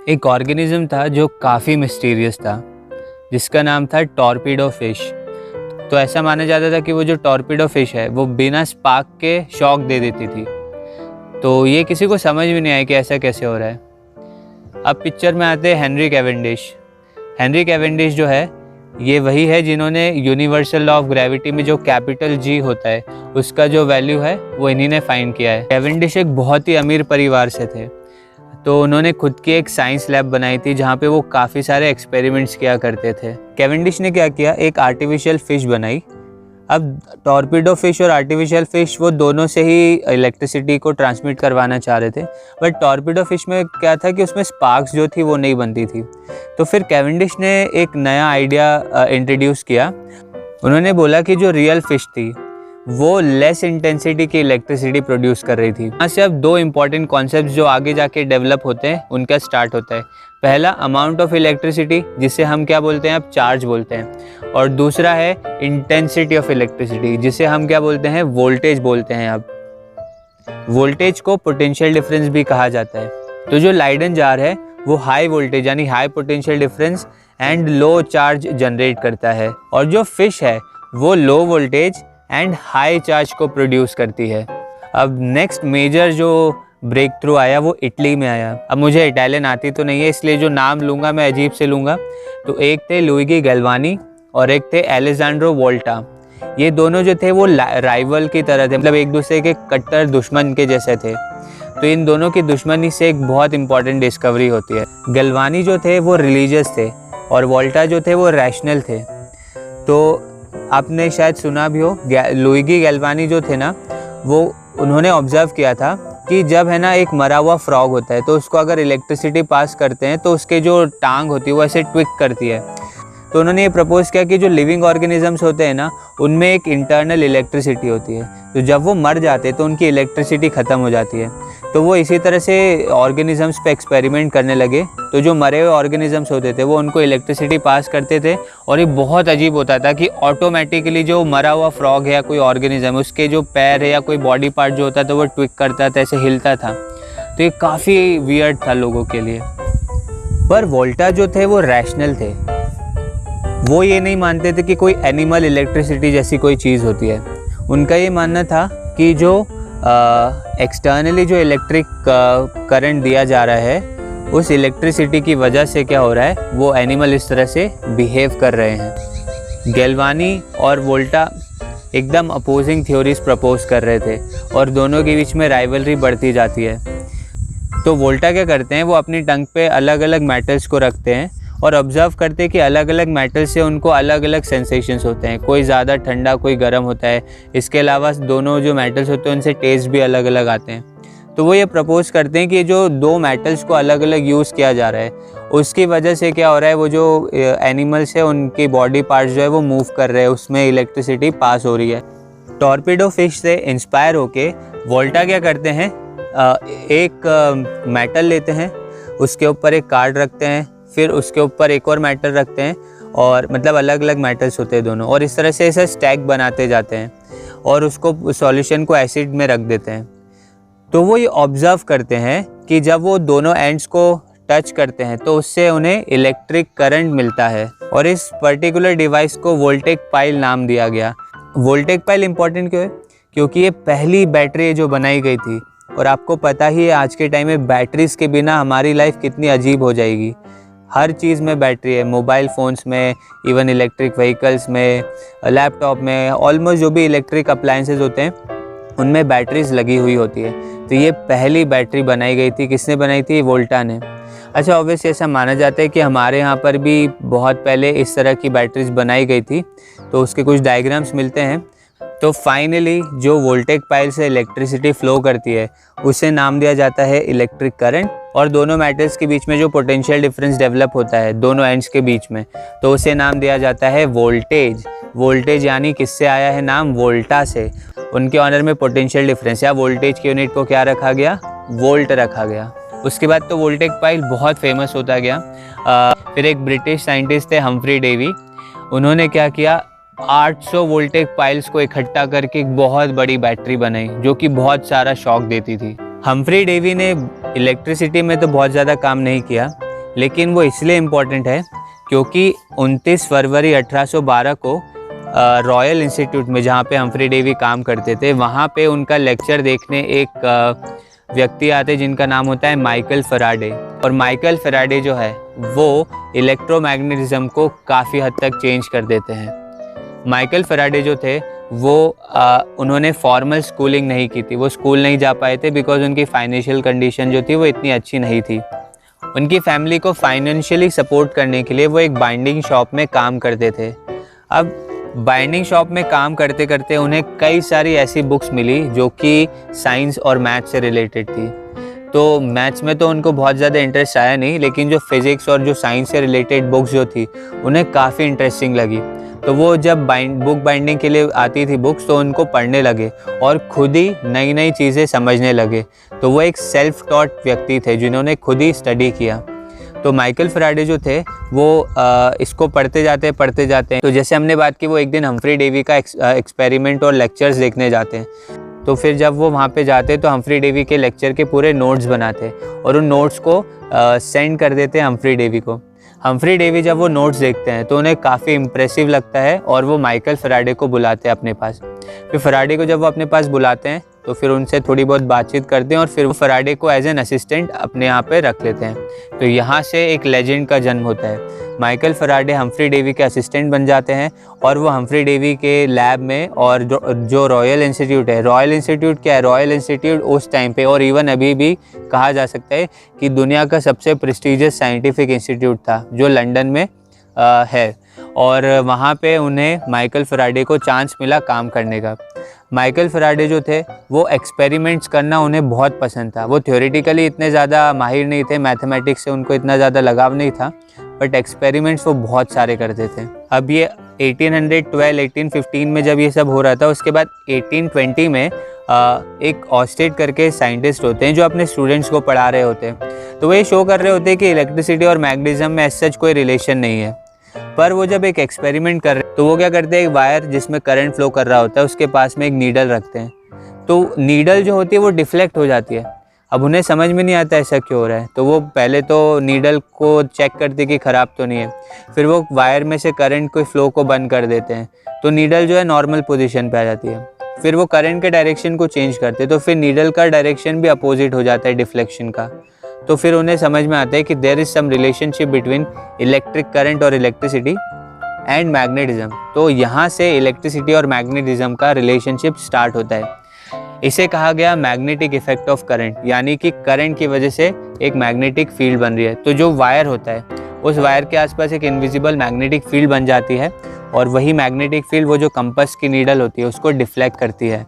एक ऑर्गेनिज्म था जो काफ़ी मिस्टीरियस था, जिसका नाम था टॉर्पीडो फिश। तो ऐसा माना जाता था कि वो जो टॉर्पीडो फिश है वो बिना स्पार्क के शॉक दे देती थी। तो ये किसी को समझ भी नहीं आया कि ऐसा कैसे हो रहा है। अब पिक्चर में आते हैं हेनरी कैवेंडिश। हेनरी कैवेंडिश जो है ये वही है जिन्होंने यूनिवर्सल लॉ ऑफ ग्रेविटी में जो कैपिटल जी होता है उसका जो वैल्यू है वो इन्हीं ने फाइंड किया है। कैवेंडिश एक बहुत ही अमीर परिवार से थे, तो उन्होंने खुद की एक साइंस लैब बनाई थी जहाँ पे वो काफ़ी सारे एक्सपेरिमेंट्स किया करते थे। कैवेंडिश ने क्या किया, एक आर्टिफिशियल फ़िश बनाई। अब टॉर्पीडो फिश और आर्टिफिशियल फ़िश वो दोनों से ही इलेक्ट्रिसिटी को ट्रांसमिट करवाना चाह रहे थे, बट टॉर्पीडो फिश में क्या था कि उसमें स्पार्क्स जो थी वो नहीं बनती थी। तो फिर कैवेंडिश ने एक नया आइडिया इंट्रोड्यूस किया। उन्होंने बोला कि जो रियल फ़िश थी वो लेस इंटेंसिटी की इलेक्ट्रिसिटी प्रोड्यूस कर रही थी। यहाँ से अब दो इंपॉर्टेंट कॉन्सेप्ट जो आगे जाके डेवलप होते हैं उनका स्टार्ट होता है। पहला अमाउंट ऑफ इलेक्ट्रिसिटी, जिसे हम क्या बोलते हैं, अब चार्ज बोलते हैं, और दूसरा है इंटेंसिटी ऑफ इलेक्ट्रिसिटी, जिसे हम क्या बोलते हैं, वोल्टेज बोलते हैं। अब वोल्टेज को पोटेंशियल डिफरेंस भी कहा जाता है। तो जो लाइडन जार है वो हाई वोल्टेज यानी high potential difference and low charge generate करता है, और जो फिश है वो low voltage and high charge को प्रोड्यूस करती है। अब नेक्स्ट मेजर जो ब्रेक थ्रू आया वो इटली में आया। अब मुझे इटालियन आती तो नहीं है, इसलिए जो नाम लूँगा मैं अजीब से लूँगा। तो एक थे लुइगी गैल्वानी और एक थे एलेजांड्रो वोल्टा। ये दोनों जो थे वो राइवल की तरह थे, मतलब एक दूसरे के कट्टर दुश्मन के जैसे थे। तो इन दोनों की दुश्मनी से एक बहुत इंपॉर्टेंट डिस्कवरी होती है। गैल्वानी जो थे वो रिलीजियस थे और वोल्टा जो थे वो रैशनल थे। तो आपने शायद सुना भी हो, लुइगी गैल्वानी जो थे ना, वो उन्होंने ऑब्जर्व किया था कि जब है ना एक मरा हुआ फ्रॉग होता है तो उसको अगर इलेक्ट्रिसिटी पास करते हैं तो उसके जो टांग होती है वो ऐसे ट्विक करती है। तो उन्होंने ये प्रपोज किया कि जो लिविंग ऑर्गेनिजम्स होते हैं ना उनमें एक इंटरनल इलेक्ट्रिसिटी होती है, तो जब वो मर जाते हैं तो उनकी इलेक्ट्रिसिटी ख़त्म हो जाती है। तो वो इसी तरह से ऑर्गेनिजम्स पे एक्सपेरिमेंट करने लगे। तो जो मरे हुए ऑर्गेनिजम्स होते थे वो उनको इलेक्ट्रिसिटी पास करते थे, और ये बहुत अजीब होता था कि ऑटोमेटिकली जो मरा हुआ फ्रॉग है या कोई ऑर्गेनिज्म, उसके जो पैर है या कोई बॉडी पार्ट जो होता था वो ट्विक करता था, ऐसे हिलता था। तो ये काफ़ी वियर्ड था लोगों के लिए। पर वोल्टा जो थे वो रैशनल थे, वो ये नहीं मानते थे कि कोई एनिमल इलेक्ट्रिसिटी जैसी कोई चीज़ होती है। उनका ये मानना था कि जो एक्सटर्नली जो इलेक्ट्रिक करंट दिया जा रहा है उस इलेक्ट्रिसिटी की वजह से क्या हो रहा है, वो एनिमल इस तरह से बिहेव कर रहे हैं। गैल्वानी और वोल्टा एकदम अपोजिंग थ्योरीज प्रपोज कर रहे थे और दोनों के बीच में राइवलरी बढ़ती जाती है। तो वोल्टा क्या करते हैं, वो अपनी टंग पे अलग अलग मेटल्स को रखते हैं और ऑब्जर्व करते हैं कि अलग अलग मेटल से उनको अलग अलग सेंसेशंस होते हैं, कोई ज़्यादा ठंडा कोई गर्म होता है। इसके अलावा दोनों जो मेटल्स होते हैं उनसे टेस्ट भी अलग अलग आते हैं। तो वो ये प्रपोज करते हैं कि जो दो मेटल्स को अलग अलग यूज़ किया जा रहा है उसकी वजह से क्या हो रहा है, वो जो एनिमल्स है उनकी बॉडी पार्ट्स जो है वो मूव कर रहे हैं, उसमें इलेक्ट्रिसिटी पास हो रही है। टॉर्पीडो फिश से इंस्पायर होके वोल्टा क्या करते हैं, एक मेटल लेते हैं, उसके ऊपर एक कार्ड रखते हैं, फिर उसके ऊपर एक और मेटल रखते हैं, और मतलब अलग अलग मेटल्स होते हैं दोनों, और इस तरह से ऐसा स्टैक बनाते जाते हैं और उसको सॉल्यूशन को एसिड में रख देते हैं। तो वो ये ऑब्जर्व करते हैं कि जब वो दोनों एंड्स को टच करते हैं तो उससे उन्हें इलेक्ट्रिक करंट मिलता है, और इस पर्टिकुलर डिवाइस को वोल्टेक पाइल नाम दिया गया। वोल्टेक पाइल इंपॉर्टेंट क्यों है, क्योंकि ये पहली बैटरी जो बनाई गई थी, और आपको पता ही है आज के टाइम में बैटरीज के बिना हमारी लाइफ कितनी अजीब हो जाएगी। हर चीज़ में बैटरी है, मोबाइल फ़ोन्स में, इवन इलेक्ट्रिक व्हीकल्स में, लैपटॉप में, ऑलमोस्ट जो भी इलेक्ट्रिक अप्लायंसेस होते हैं उनमें बैटरीज लगी हुई होती है। तो ये पहली बैटरी बनाई गई थी, किसने बनाई थी, वोल्टा ने। अच्छा, ऑब्वियसली ऐसा माना जाता है कि हमारे यहाँ पर भी बहुत पहले इस तरह की बैटरीज बनाई गई थी, तो उसके कुछ डायग्राम्स मिलते हैं। तो फाइनली जो वोल्टेक पाइल से इलेक्ट्रिसिटी फ्लो करती है उसे नाम दिया जाता है इलेक्ट्रिक करंट, और दोनों मेटल्स के बीच में जो पोटेंशियल डिफरेंस डेवलप होता है दोनों एंड्स के बीच में, तो उसे नाम दिया जाता है वोल्टेज। वोल्टेज यानी किससे आया है नाम, वोल्टा से। उनके ऑनर में पोटेंशियल डिफरेंस या वोल्टेज की यूनिट को क्या रखा गया, वोल्ट रखा गया। उसके बाद तो वोल्टेक पाइल बहुत फेमस होता गया। फिर एक ब्रिटिश साइंटिस्ट थे हम्फ्री डेवी, उन्होंने क्या किया, 800 वोल्टेक पाइल्स को इकट्ठा करके एक बहुत बड़ी बैटरी बनाई जो कि बहुत सारा शॉक देती थी। हम्फ्री डेवी ने इलेक्ट्रिसिटी में तो बहुत ज़्यादा काम नहीं किया, लेकिन वो इसलिए इम्पॉर्टेंट है क्योंकि 29 फरवरी 1812 को रॉयल इंस्टीट्यूट में, जहाँ पे हम्फ्री डेवी काम करते थे, वहाँ पे उनका लेक्चर देखने एक व्यक्ति आते जिनका नाम होता है माइकल फैराडे। और माइकल फैराडे जो है वो इलेक्ट्रोमैग्नेटिज्म को काफ़ी हद तक चेंज कर देते हैं। माइकल फैराडे जो थे वो उन्होंने फॉर्मल स्कूलिंग नहीं की थी, वो स्कूल नहीं जा पाए थे बिकॉज उनकी फाइनेंशियल कंडीशन जो थी वो इतनी अच्छी नहीं थी। उनकी फैमिली को फाइनेंशियली सपोर्ट करने के लिए वो एक बाइंडिंग शॉप में काम करते थे। अब बाइंडिंग शॉप में काम करते करते उन्हें कई सारी ऐसी बुक्स मिली जो कि साइंस और मैथ्स से रिलेटेड थी। तो मैथ्स में तो उनको बहुत ज़्यादा इंटरेस्ट आया नहीं, लेकिन जो फिज़िक्स और जो साइंस से रिलेटेड बुक्स जो थी उन्हें काफ़ी इंटरेस्टिंग लगी। तो वो जब बुक बाइंडिंग के लिए आती थी बुक्स, तो उनको पढ़ने लगे और खुद ही नई नई चीज़ें समझने लगे। तो वो एक सेल्फ टॉट व्यक्ति थे जिन्होंने खुद ही स्टडी किया। तो माइकल फैराडे जो थे वो इसको पढ़ते जाते हैं। तो जैसे हमने बात की, वो एक दिन हम्फ्री डेवी का एक्सपेरिमेंट और लेक्चर्स देखने जाते हैं। तो फिर जब वो वहाँ पे जाते तो हम्फ्री डेवी के लेक्चर के पूरे नोट्स बनाते और उन नोट्स को सेंड कर देते हैं हम्फ्री डेवी को। हम्फ्री डेवी जब वो नोट्स देखते हैं तो उन्हें काफ़ी इम्प्रेसिव लगता है और वो माइकल फैराडे को बुलाते हैं अपने पास। फिर फैराडे को जब वो अपने पास बुलाते हैं तो फिर उनसे थोड़ी बहुत बातचीत करते हैं और फिर वो फैराडे को एज एन असिस्टेंट अपने यहाँ पे रख लेते हैं। तो यहाँ से एक लेजेंड का जन्म होता है। माइकल फैराडे हम्फ्री डेवी के असिस्टेंट बन जाते हैं और वो हम्फ्री डेवी के लैब में, और जो रॉयल इंस्टीट्यूट है, रॉयल इंस्टीट्यूट क्या है, रॉयल इंस्टीट्यूट उस टाइम पे और इवन अभी भी कहा जा सकता है कि दुनिया का सबसे प्रेस्टिजियस साइंटिफिक इंस्टीट्यूट था जो लंदन में है। और वहाँ पे उन्हें माइकल फैराडे को चांस मिला काम करने का। माइकल फैराडे जो थे वो एक्सपेरिमेंट्स करना उन्हें बहुत पसंद था। वो थ्योरेटिकली इतने ज़्यादा माहिर नहीं थे, मैथमेटिक्स से उनको इतना ज़्यादा लगाव नहीं था, बट एक्सपेरिमेंट्स वो बहुत सारे करते थे। अब ये 1812-1815 में जब ये सब हो रहा था, उसके बाद 1820 में एक ऑस्टेड करके साइंटिस्ट होते हैं जो अपने स्टूडेंट्स को पढ़ा रहे होते हैं। तो वो ये शो कर रहे होते हैं कि इलेक्ट्रिसिटी और मैग्नेटिज्म में एज सच कोई रिलेशन नहीं है। पर वो जब एक एक्सपेरिमेंट कर रहे हैं तो वो क्या करते हैं, एक वायर जिसमें करंट फ्लो कर रहा होता है उसके पास में एक नीडल रखते हैं। तो नीडल जो होती है वो डिफ्लेक्ट हो जाती है। अब उन्हें समझ में नहीं आता ऐसा क्यों हो रहा है, तो वो पहले तो नीडल को चेक करते कि ख़राब तो नहीं है। फिर वो वायर में से करंट के फ्लो को बंद कर देते हैं, तो नीडल जो है नॉर्मल पोजीशन पे आ जाती है। फिर वो करंट के डायरेक्शन को चेंज करते हैं, तो फिर नीडल का डायरेक्शन भी अपोजिट हो जाता है डिफ्लेक्शन का। तो फिर उन्हें समझ में आता है कि there is some relationship between electric current और इलेक्ट्रिसिटी एंड मैग्नेटिज्म। तो यहाँ से इलेक्ट्रिसिटी और मैग्नेटिज्म का रिलेशनशिप स्टार्ट होता है। इसे कहा गया मैग्नेटिक इफेक्ट ऑफ करंट, यानी कि करंट की वजह से एक मैग्नेटिक फील्ड बन रही है। तो जो वायर होता है उस वायर के आसपास एक इनविजिबल मैग्नेटिक फील्ड बन जाती है और वही मैग्नेटिक फील्ड वो जो कंपास की नीडल होती है उसको डिफ्लेक्ट करती है।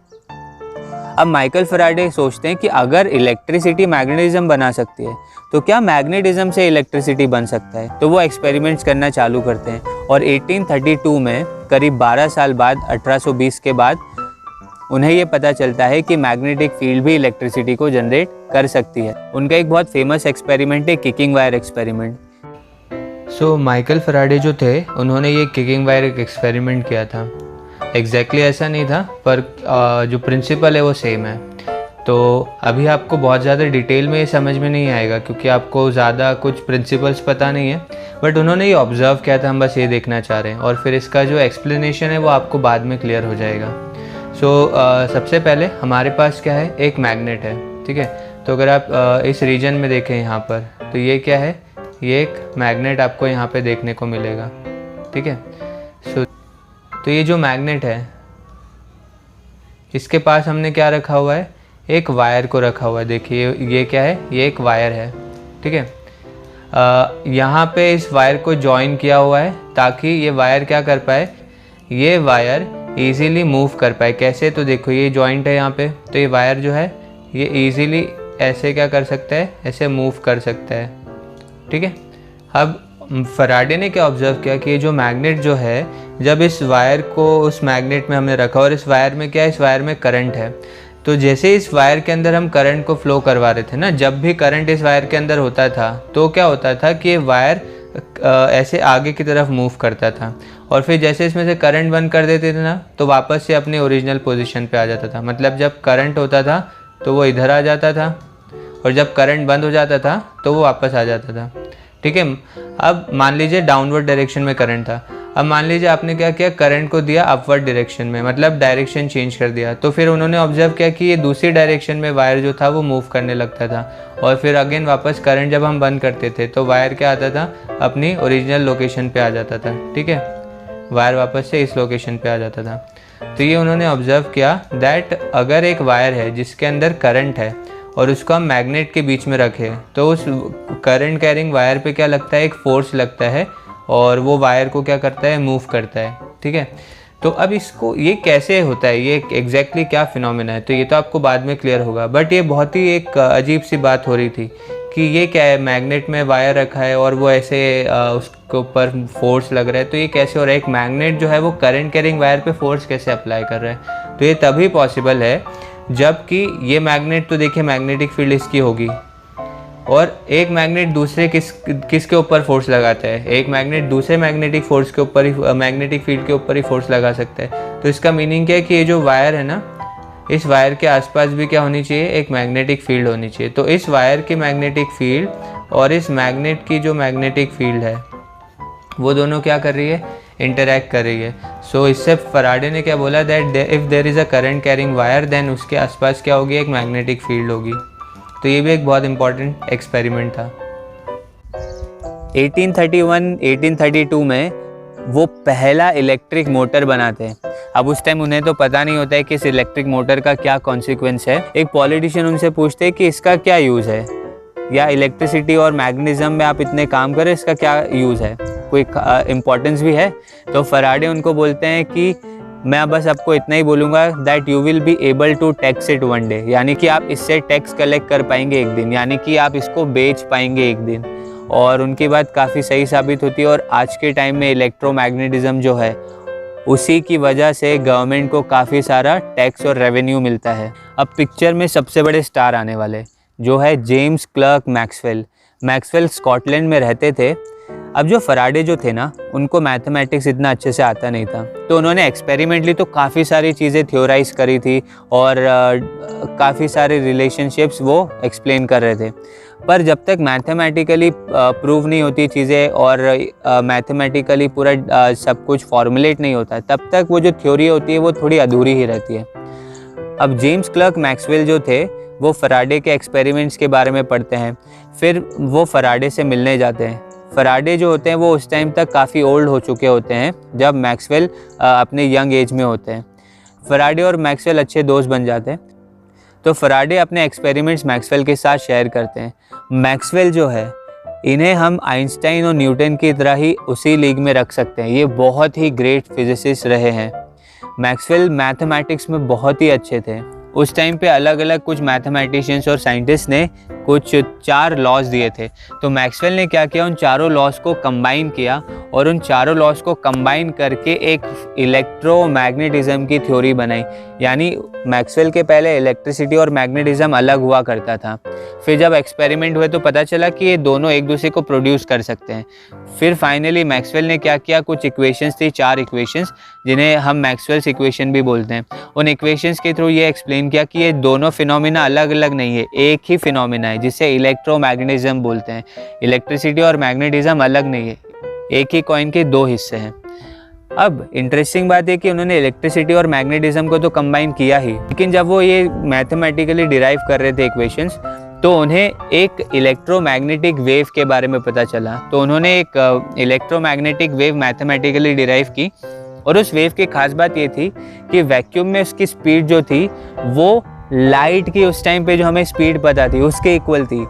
अब माइकल फैराडे सोचते हैं कि अगर इलेक्ट्रिसिटी मैग्नेटिज्म बना सकती है तो क्या मैग्नेटिज्म से इलेक्ट्रिसिटी बन सकता है। तो वो एक्सपेरिमेंट्स करना चालू करते हैं और 1832 में, करीब 12 साल बाद, 1820 के बाद, उन्हें ये पता चलता है कि मैग्नेटिक फील्ड भी इलेक्ट्रिसिटी को जनरेट कर सकती है। उनका एक बहुत फेमस एक्सपेरिमेंट है kicking wire experiment. So Michael Faraday जो थे उन्होंने ये किकिंग वायर एक्सपेरिमेंट किया था। एग्जैक्टली ऐसा नहीं था, पर जो प्रिंसिपल है वो सेम है। तो अभी आपको बहुत ज़्यादा डिटेल में ये समझ में नहीं आएगा क्योंकि आपको ज़्यादा कुछ प्रिंसिपल्स पता नहीं है, बट उन्होंने ये ऑब्ज़र्व किया था, हम बस ये देखना चाह रहे हैं। और फिर इसका जो एक्सप्लेनेशन है वो आपको बाद में क्लियर हो जाएगा। सबसे पहले हमारे पास क्या है, एक मैग्नेट है, ठीक है। तो अगर आप इस रीजन में देखें यहाँ पर, तो ये क्या है, ये एक मैग्नेट आपको यहाँ पे देखने को मिलेगा, ठीक है। तो ये जो मैग्नेट है इसके पास हमने क्या रखा हुआ है, एक वायर को रखा हुआ है। देखिए ये क्या है, ये एक वायर है, ठीक है। यहाँ पे इस वायर को जॉइन किया हुआ है ताकि ये वायर क्या कर पाए, ये वायर इजीली मूव कर पाए। कैसे, तो देखो ये जॉइंट है यहाँ पे, तो ये वायर जो है ये इजीली ऐसे क्या कर सकता है, ऐसे मूव कर सकता है, ठीक है। अब फैराडे ने क्या ऑब्जर्व किया कि ये जो मैग्नेट जो है, जब इस वायर को उस मैग्नेट में हमने रखा और इस वायर में क्या है, इस वायर में करंट है, तो जैसे इस वायर के अंदर हम करंट को फ्लो करवा रहे थे ना, जब भी करंट इस वायर के अंदर होता था तो क्या होता था कि ये वायर ऐसे आगे की तरफ मूव करता था, और फिर जैसे इसमें से करंट बंद कर देते थे ना तो वापस से अपनी ओरिजिनल पोजीशन पे आ जाता था। मतलब जब करंट होता था तो वो इधर आ जाता था और जब करंट बंद हो जाता था तो वो वापस आ जाता था। ठीक है। अब मान लीजिए डाउनवर्ड डायरेक्शन में करंट था, अब मान लीजिए आपने क्या किया, करंट को दिया अपवर्ड डायरेक्शन में, मतलब डायरेक्शन चेंज कर दिया। तो फिर उन्होंने ऑब्जर्व किया कि ये दूसरी डायरेक्शन में वायर जो था वो मूव करने लगता था, और फिर अगेन वापस करंट जब हम बंद करते थे तो वायर क्या आता था, अपनी ओरिजिनल लोकेशन पे आ जाता था। ठीक है, वायर वापस से इस लोकेशन पे आ जाता था। तो ये उन्होंने ऑब्जर्व किया दैट अगर एक वायर है जिसके अंदर करंट है और उसको हम मैग्नेट के बीच में रखें तो उस करंट कैरिंग वायर पे क्या लगता है, एक फोर्स लगता है, और वो वायर को क्या करता है, मूव करता है। ठीक है, तो अब इसको ये कैसे होता है, ये एग्जैक्टली क्या फिनोमेना है, तो ये तो आपको बाद में क्लियर होगा। बट ये बहुत ही एक अजीब सी बात हो रही थी कि ये क्या है, मैग्नेट में वायर रखा है और वो ऐसे उसके ऊपर फोर्स लग रहा है, तो ये कैसे हो रहा है, एक मैग्नेट जो है वो करंट कैरिंग वायर पे फोर्स कैसे अप्लाई कर रहा है। तो ये तभी पॉसिबल है जबकि ये मैग्नेट, तो देखिए मैग्नेटिक फील्ड इसकी होगी, और एक मैग्नेट दूसरे किसके ऊपर फोर्स लगाता है, एक मैग्नेट दूसरे मैग्नेटिक फोर्स के ऊपर ही, मैग्नेटिक फील्ड के ऊपर ही फोर्स लगा सकता है। तो इसका मीनिंग क्या है कि ये जो वायर है ना, इस वायर के आसपास भी क्या होनी चाहिए, एक मैग्नेटिक फील्ड होनी चाहिए। तो इस वायर की मैग्नेटिक फील्ड और इस मैग्नेट की जो मैग्नेटिक फील्ड है वो दोनों क्या कर रही है, इंटरैक्ट कर रही है। सो इससे फराडे ने क्या बोला, that if there is a current carrying wire then उसके आसपास क्या होगी, एक मैग्नेटिक फील्ड होगी। तो ये भी एक बहुत इंपॉर्टेंट एक्सपेरिमेंट था। 1831-1832 में वो पहला इलेक्ट्रिक मोटर बनाते हैं। अब उस टाइम उन्हें तो पता नहीं होता है कि इस इलेक्ट्रिक मोटर का क्या कॉन्सिक्वेंस है। एक पॉलिटिशियन उनसे पूछते हैं कि इसका क्या यूज़ है, या इलेक्ट्रिसिटी और मैग्नेटिज्म में आप इतने काम करें, इसका क्या यूज़ है, कोई इम्पोर्टेंस भी है। तो फराडे उनको बोलते हैं कि मैं बस आपको इतना ही बोलूँगा that you will be able to tax it one day, यानी कि आप इससे टैक्स कलेक्ट कर पाएंगे एक दिन, यानी कि आप इसको बेच पाएंगे एक दिन। और उनकी बात काफ़ी सही साबित होती है, और आज के टाइम में इलेक्ट्रोमैग्नेटिज्म जो है उसी की वजह से गवर्नमेंट को काफ़ी सारा टैक्स और रेवेन्यू मिलता है। अब पिक्चर में सबसे बड़े स्टार आने वाले जो है James clerk Maxwell. Maxwell Scotland में रहते थे। अब जो फराडे जो थे ना, उनको मैथमेटिक्स इतना अच्छे से आता नहीं था, तो उन्होंने एक्सपेरिमेंटली तो काफ़ी सारी चीज़ें थ्योराइज करी थी और काफ़ी सारे रिलेशनशिप्स वो एक्सप्लेन कर रहे थे। पर जब तक मैथमेटिकली प्रूव नहीं होती चीज़ें और मैथमेटिकली पूरा सब कुछ फॉर्मुलेट नहीं होता, तब तक वो जो थ्योरी होती है वो थोड़ी अधूरी ही रहती है। अब जेम्स क्लर्क मैक्सवेल जो थे वो फराडे के एक्सपेरिमेंट्स के बारे में पढ़ते हैं, फिर वो फराडे से मिलने जाते हैं। फराडे जो होते हैं वो उस टाइम तक काफ़ी ओल्ड हो चुके होते हैं जब मैक्सवेल अपने यंग एज में होते हैं। फराडे और मैक्सवेल अच्छे दोस्त बन जाते हैं। तो फराडे अपने एक्सपेरिमेंट्स मैक्सवेल के साथ शेयर करते हैं। मैक्सवेल जो है, इन्हें हम आइंस्टाइन और न्यूटन की तरह ही उसी लीग में रख सकते हैं। ये बहुत ही ग्रेट फिजिसिस्ट रहे हैं। मैक्सवेल मैथमेटिक्स में बहुत ही अच्छे थे। उस टाइम पे अलग अलग कुछ मैथमेटिशियंस और साइंटिस्ट ने कुछ 4 लॉज दिए थे। तो मैक्सवेल ने क्या किया, उन चारों लॉज को कंबाइन किया और उन चारों लॉज को कंबाइन करके एक इलेक्ट्रोमैग्नेटिज्म की थ्योरी बनाई। यानी मैक्सवेल के पहले इलेक्ट्रिसिटी और मैग्नेटिज्म अलग हुआ करता था, फिर जब एक्सपेरिमेंट हुए तो पता चला कि ये दोनों एक दूसरे को प्रोड्यूस कर सकते हैं। फिर फाइनली मैक्सवेल ने क्या किया, कुछ इक्वेशंस थी, 4 इक्वेशंस, जिन्हें हम मैक्सवेल्स इक्वेशन भी बोलते हैं। उन इक्वेशंस के थ्रू ये एक्सप्लेन किया कि ये दोनों फिनोमिना अलग अलग नहीं है, एक ही फिनोमिना है, जिसे इलेक्ट्रोमैग्नेटिज्म बोलते हैं। इलेक्ट्रिसिटी और मैग्नेटिज्म अलग नहीं है, एक ही कॉइन के 2 हिस्से हैं। अब इंटरेस्टिंग बात है कि उन्होंने इलेक्ट्रिसिटी और मैग्नेटिज्म को तो कंबाइन किया ही, लेकिन जब वो ये मैथमेटिकली डिराइव कर रहे थे इक्वेशंस, तो उन्हें एक इलेक्ट्रोमैग्नेटिक वेव के बारे में पता चला। तो उन्होंने एक इलेक्ट्रोमैग्नेटिक वेव मैथमेटिकली डिराइव की, और उस वेव की खास बात ये थी कि वैक्यूम में उसकी स्पीड जो थी वो लाइट की उस टाइम पे जो हमें स्पीड पता थी उसके इक्वल थी।